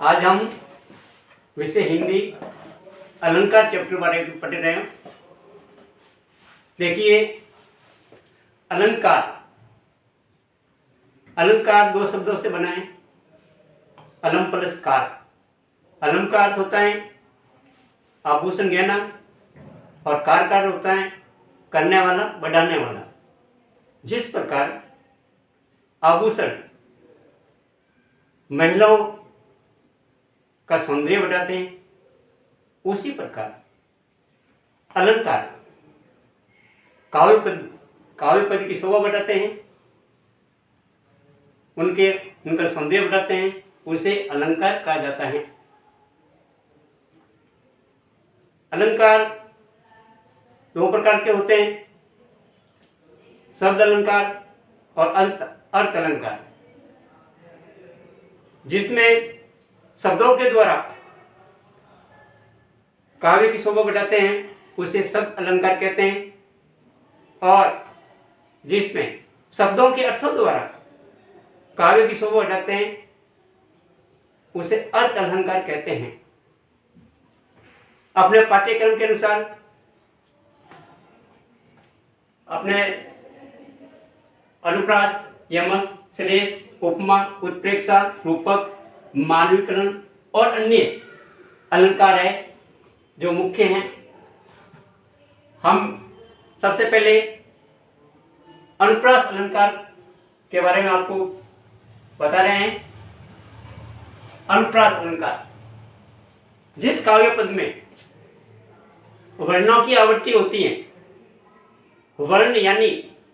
आज हम विषय हिंदी अलंकार चैप्टर बारे में पढ़ रहे हैं। देखिए, अलंकार अलंकार दो शब्दों से बना है, अलम प्लस कार। अलम का अर्थ होता है आभूषण गहना और कार का अर्थ होता है करने वाला, बढ़ाने वाला। जिस प्रकार आभूषण महिलाओं का सौंदर्य बढ़ाते हैं, उसी प्रकार अलंकार काव्य पद की शोभा बढ़ाते हैं, उनका सौंदर्य बढ़ाते हैं, उसे अलंकार कहा जाता है। अलंकार दो प्रकार के होते हैं, शब्द अलंकार और अर्थ अलंकार। जिसमें शब्दों के द्वारा काव्य की शोभा बढ़ाते हैं, उसे शब्द अलंकार कहते हैं, और जिसमें शब्दों के अर्थों द्वारा काव्य की शोभा बढ़ाते हैं, उसे अर्थ अलंकार कहते हैं। अपने पाठ्यक्रम के अनुसार अपने अनुप्रास, यमक, श्लेष, उपमा, उत्प्रेक्षा, रूपक, मानवीकरण और अन्य अलंकार है जो मुख्य हैं। हम सबसे पहले अनुप्रास अलंकार के बारे में आपको बता रहे हैं। अनुप्रास अलंकार जिस काव्य पद में वर्णों की आवृत्ति होती है, वर्ण यानी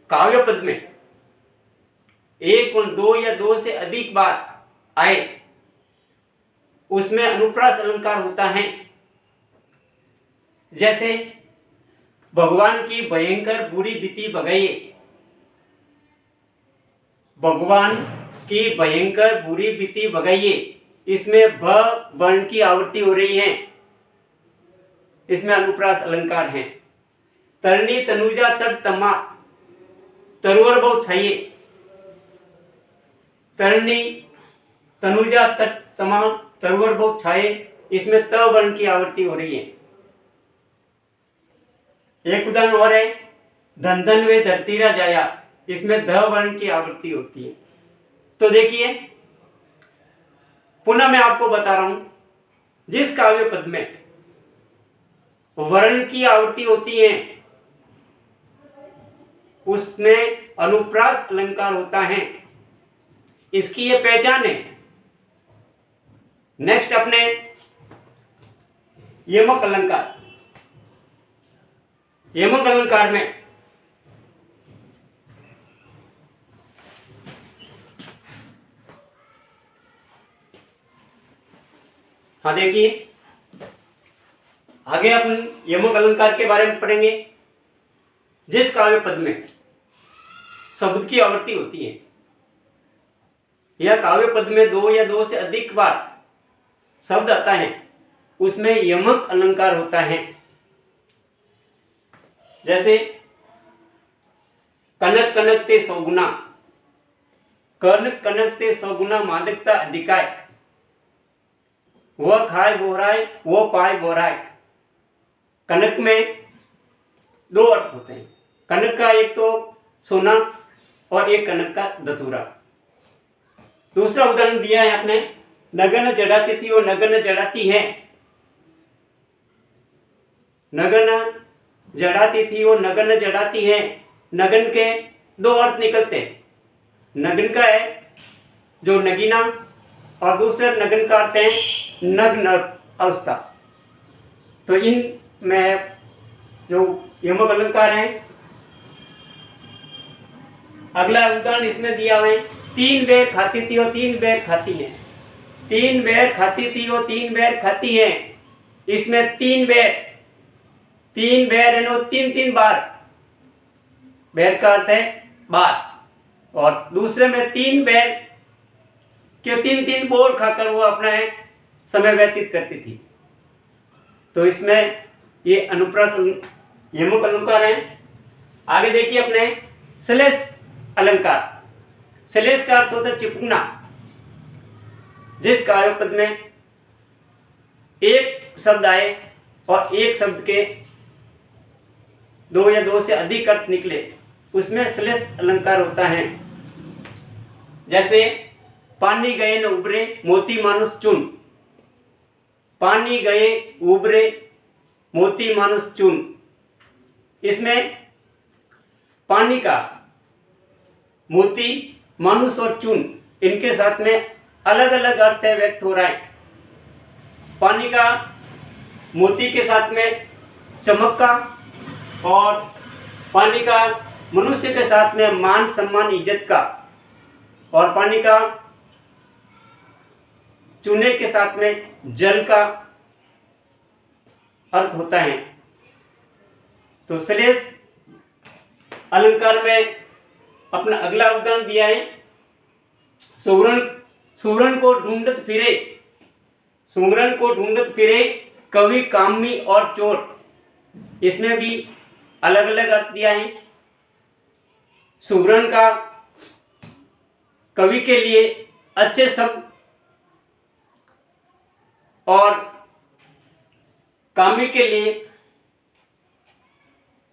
काव्य पद में एक और दो या दो से अधिक बार आए, उसमें अनुप्रास अलंकार होता है। जैसे भगवान की भयंकर बुरी बीती बगाइए, भगवान की भयंकर बुरी बीती बगाइए, इसमें भ वर्ण की आवृत्ति हो रही है, इसमें अनुप्रास अलंकार है। तरणी तनुजा तट तमा तरुवर बहु छाइए, तरणी तनुजा तट तमा तरुवर बहु छाए, इसमें त वर्ण की आवृत्ति हो रही है। एक उदाहरण और है, धन धन वे धरतीरा जाया, इसमें ध वर्ण की आवृत्ति होती है। तो देखिए, पुनः मैं आपको बता रहा हूं, जिस काव्य पद में वर्ण की आवृत्ति होती है, उसमें अनुप्रास अलंकार होता है। इसकी ये पहचान है। नेक्स्ट अपने यमक अलंकार। यमक अलंकार में हाँ देखिए, आगे अपन यमक अलंकार के बारे में पढ़ेंगे। जिस काव्य पद में शब्द की आवृत्ति होती है या काव्य पद में दो या दो से अधिक बार शब्द आता है, उसमें यमक अलंकार होता है। जैसे कनक कनक ते सौगुना, कनक कनक ते सौगुना मादकता अधिकाय, वह खाए बोहराए वो पाए बोहराए। कनक में दो अर्थ होते हैं, कनक का एक तो सोना और एक कनक का धतूरा। दूसरा उदाहरण दिया है आपने, नगन जड़ाती थी वो नगन जड़ाती है, नगन जड़ाती थी वो नगन जड़ाती है। नगन के दो अर्थ निकलते हैं। नगन का है जो नगीना, और दूसरा नगन का अर्थ है नग्न अवस्था। तो इन में जो यमक अलंकार है, अगला उदाहरण इसमें दिया हुआ है, तीन बेर खाती थी और तीन बेर खाती है। तीन बेर खाती थी और तीन बेर खाती है, इसमें तीन बेर यानी तीन तीन बार, बेर का अर्थ है बार, और दूसरे में तीन बेर के तीन तीन बोर खाकर वो अपना समय व्यतीत करती थी। तो इसमें ये अनुप्रास यमक अलंकार है। आगे देखिए अपने श्लेष अलंकार। श्लेष का अर्थ होता है चिपकना। जिस काव्य पद में एक शब्द आए और एक शब्द के दो या दो से अधिक अर्थ निकले, उसमें श्लेष अलंकार होता है। जैसे पानी गए न उबरे मोती मानुष चुन, पानी गए उबरे मोती मानुष चुन। इसमें पानी का मोती मानुष और चुन इनके साथ में अलग अलग अर्थ व्यक्त हो रहा है। पानी का मोती के साथ में चमक का, और पानी का मनुष्य के साथ में मान सम्मान इज्जत का, और पानी का चूने के साथ में जल का अर्थ होता है। तो श्लेष अलंकार में अपना अगला उदाहरण दिया है, सुवर्ण को ढूंढत फिरे, सुवर्ण को ढूंढत फिरे कवि कामी और चोर। इसमें भी अलग अलग अर्थ दिया है। सुवर्ण का कवि के लिए अच्छे शब्द और कामी के लिए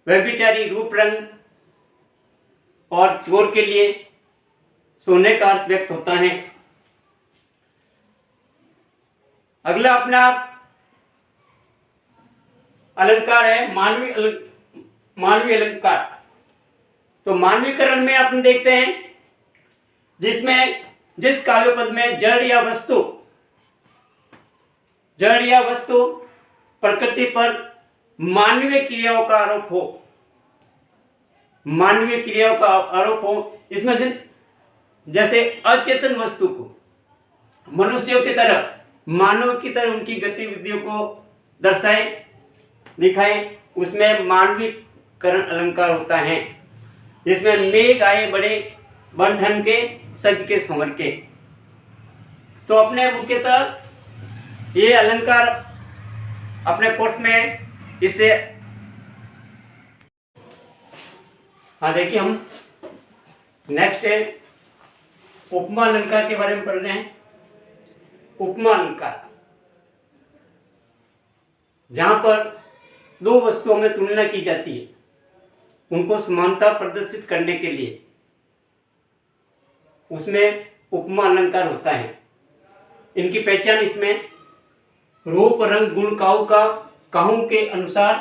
व्यभिचारी रूप रंग, और चोर के लिए सोने का अर्थ व्यक्त होता है। अगला अपना अलंकार है मानवीय अलंकार। तो मानवीकरण में अपन देखते हैं जिस काव्य पद में जड़ या वस्तु प्रकृति पर मानवीय क्रियाओं का आरोप हो, मानवीय क्रियाओं का आरोप हो। इसमें जैसे अचेतन वस्तु को मनुष्यों की तरह, मानव की तरह उनकी गतिविधियों को दर्शाए दिखाए, उसमें मानवीकरण अलंकार होता है। इसमें मेघ आए बड़े बन ठन के सज के संवर के। तो अपने मुख्यतः ये अलंकार अपने कोर्स में इससे देखिए हम नेक्स्ट है उपमा अलंकार के बारे में पढ़ रहे हैं। उपमा अलंकार जहां पर दो वस्तुओं में तुलना की जाती है, उनको समानता प्रदर्शित करने के लिए उसमें उपमा अलंकार होता है। इनकी पहचान इसमें रूप रंग गुण काहू के अनुसार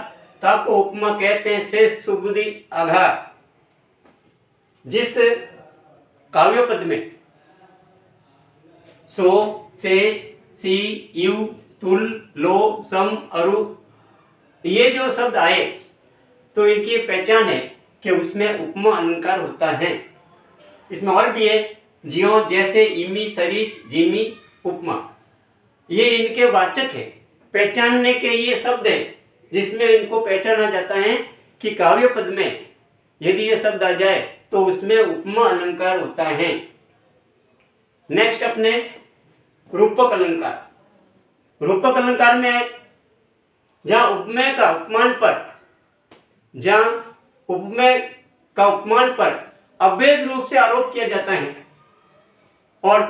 ताको उपमा कहते हैं से सुबुद्धि आघार। जिस काव्य पद में सो से सी यू तुल लो सम अरु ये जो शब्द आए, तो इनकी पहचान है कि उसमें उपमा अलंकार होता है। इसमें और भी है ज्यों जैसे इमी सरीस जिमी उपमा, ये इनके वाचक है, पहचानने के ये शब्द है जिसमें इनको पहचाना जाता है कि काव्य पद में यदि ये शब्द आ जाए तो उसमें उपमा अलंकार होता है। नेक्स्ट अपने रूपक अलंकार। रूपक अलंकार में जहां उपमेय का उपमान पर अवैध रूप से आरोप किया जाता है, और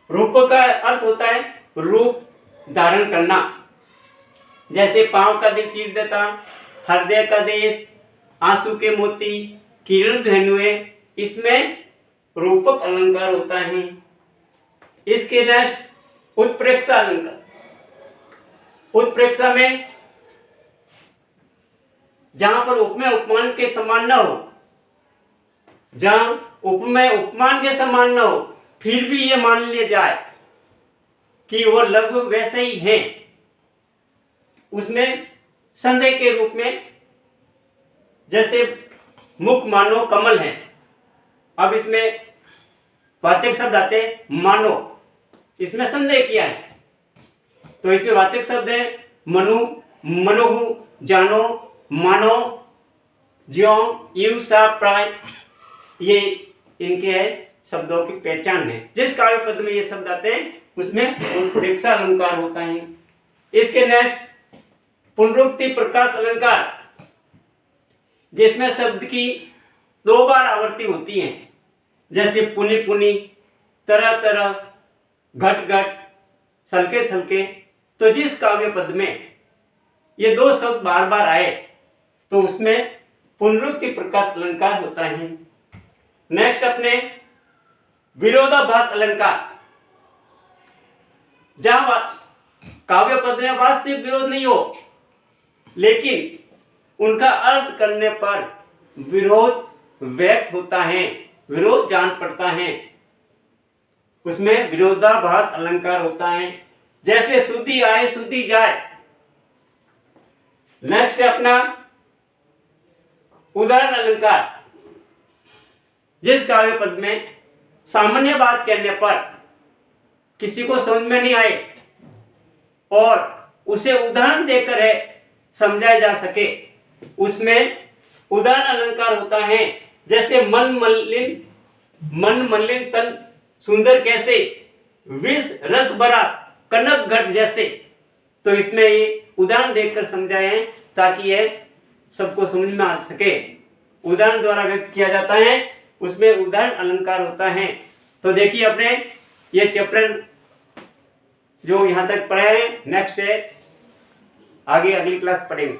रूपक का अर्थ होता है रूप धारण करना। जैसे पांव का दिल चीर देता, हृदय का देश, आंसू के मोती, किरण धनुए, इसमें रूपक अलंकार होता है। इसके नेक्स्ट उत्प्रेक्षा अलंकार। उत्प्रेक्षा में जहां पर उपमेय उपमान के समान न हो, जहां उपमेय उपमान के समान न हो, फिर भी ये मान लिया जाए कि वो लगभग वैसे ही हैं, उसमें संदेह के रूप में, जैसे मुख मानो कमल है। अब इसमें वाचक शब्द आते मानो, इसमें संदेह किया है, तो इसमें वाचक शब्द है मनु, मनोहु, जानो, मानो, ज्यों, यू, सा, प्राय। ये इनके है शब्दों की पहचान है। जिस काव्य पद में ये शब्द आते हैं उसमें उत्प्रेक्षा अलंकार होता है। इसके नेक्स्ट पुनरुक्ति प्रकाश अलंकार, जिसमें शब्द की दो बार आवृत्ति होती है। जैसे पुनि पुनि, तरह तरह, घट घट, छलके छलके, तो जिस काव्य पद में ये दो शब्द बार बार आए तो उसमें पुनरुक्ति प्रकाश अलंकार होता है। नेक्स्ट अपने विरोधाभास अलंकार, जहां काव्य पद में वास्तविक विरोध नहीं हो लेकिन उनका अर्थ करने पर विरोध व्यक्त होता है, विरोध जान पड़ता है, उसमें विरोधाभास अलंकार होता है। जैसे शुद्धि आए शुद्धि जाए। नेक्स्ट है अपना उदाहरण अलंकार, जिस काव्य पद में सामान्य बात कहने पर किसी को समझ में नहीं आए और उसे उदाहरण देकर है समझाया जा सके, उसमें उदाहरण अलंकार होता है। जैसे मन मलिन तन सुंदर कैसे, विष रस भरा कनक घट जैसे। तो इसमें ये उदाहरण देकर समझाए ताकि ये सबको समझ में आ सके। उदाहरण द्वारा व्यक्त किया जाता है, उसमें उदाहरण अलंकार होता है। तो देखिए अपने ये चैप्टर जो यहाँ तक पढ़े हैं, नेक्स्ट है आगे अगली क्लास पढ़ेंगे।